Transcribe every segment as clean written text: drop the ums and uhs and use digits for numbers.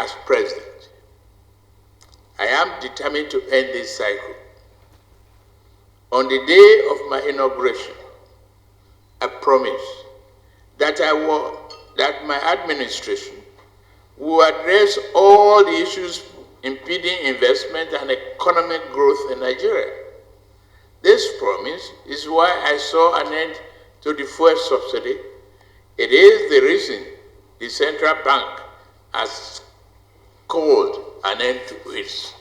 as president, I am determined to end this cycle. On the day of my inauguration, I promise that that my administration will address all the issues impeding investment and economic growth in Nigeria. This promise is why I saw an end to the fuel subsidy. It is the reason the central bank has called an end to its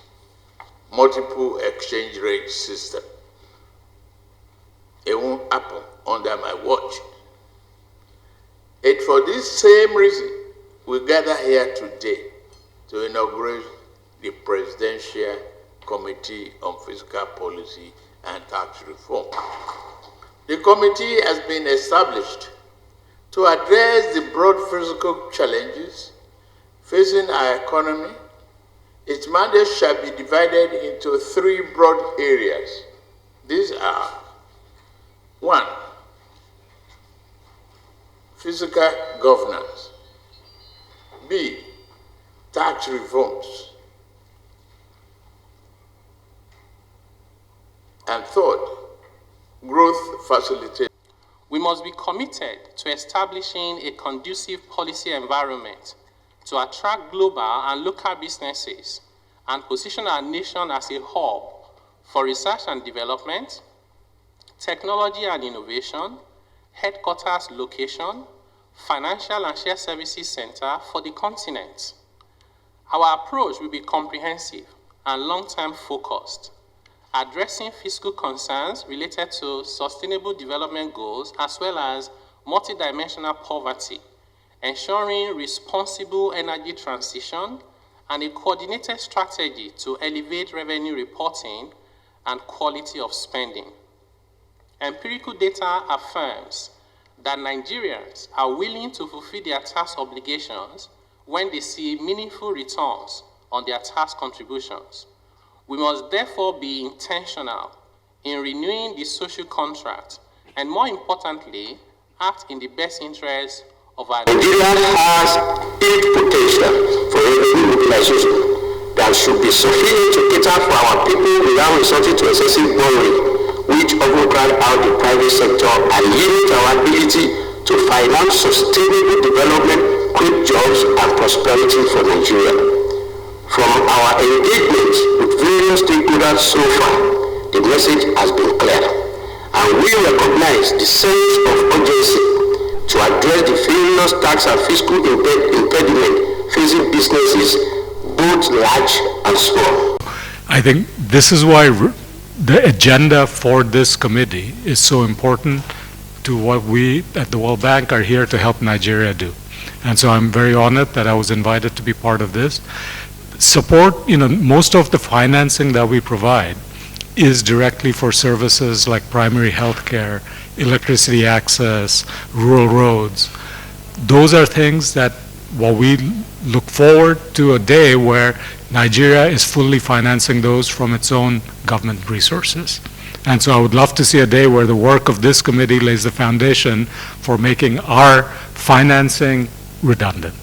multiple exchange rate system. It won't happen under my watch. It's for this same reason we gather here today to inaugurate the Presidential Committee on Fiscal Policy and Tax Reform. The committee has been established to address the broad fiscal challenges facing our economy. Its mandate shall be divided into three broad areas. These are: 1. Fiscal governance. B. Tax reforms. And third, growth facilitation. We must be committed to establishing a conducive policy environment to attract global and local businesses and position our nation as a hub for research and development, technology and innovation, headquarters location, financial and shared services center for the continent. Our approach will be comprehensive and long-term focused, addressing fiscal concerns related to sustainable development goals as well as multidimensional poverty, ensuring responsible energy transition, and a coordinated strategy to elevate revenue reporting and quality of spending. Empirical data affirms that Nigerians are willing to fulfill their tax obligations when they see meaningful returns on their tax contributions. We must therefore be intentional in renewing the social contract and, more importantly, act in the best interest of our Nigeria has huge potential for revenue mobilization that should be sufficient to cater for our people without resorting to excessive borrowing, which often crowd out the private sector and limit our ability to finance sustainable development, create jobs and prosperity for Nigeria. From our engagement with various stakeholders so far, the message has been clear, and we recognize the sense of urgency to address the various tax and fiscal impediment facing businesses, both large and small. I think this is why the agenda for this committee is so important to what we at the World Bank are here to help Nigeria do. And so I'm very honored that I was invited to be part of this. Support, most of the financing that we provide is directly for services like primary health care, electricity access, rural roads. Those are things that while we look forward to a day where Nigeria is fully financing those from its own government resources. And so I would love to see a day where the work of this committee lays the foundation for making our financing redundant.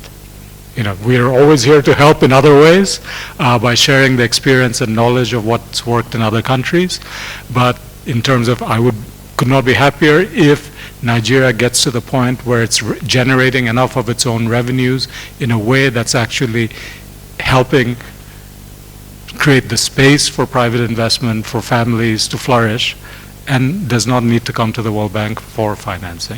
We are always here to help in other ways by sharing the experience and knowledge of what's worked in other countries. But in terms of, could not be happier if Nigeria gets to the point where it's generating enough of its own revenues in a way that's actually helping create the space for private investment, for families to flourish, and does not need to come to the World Bank for financing.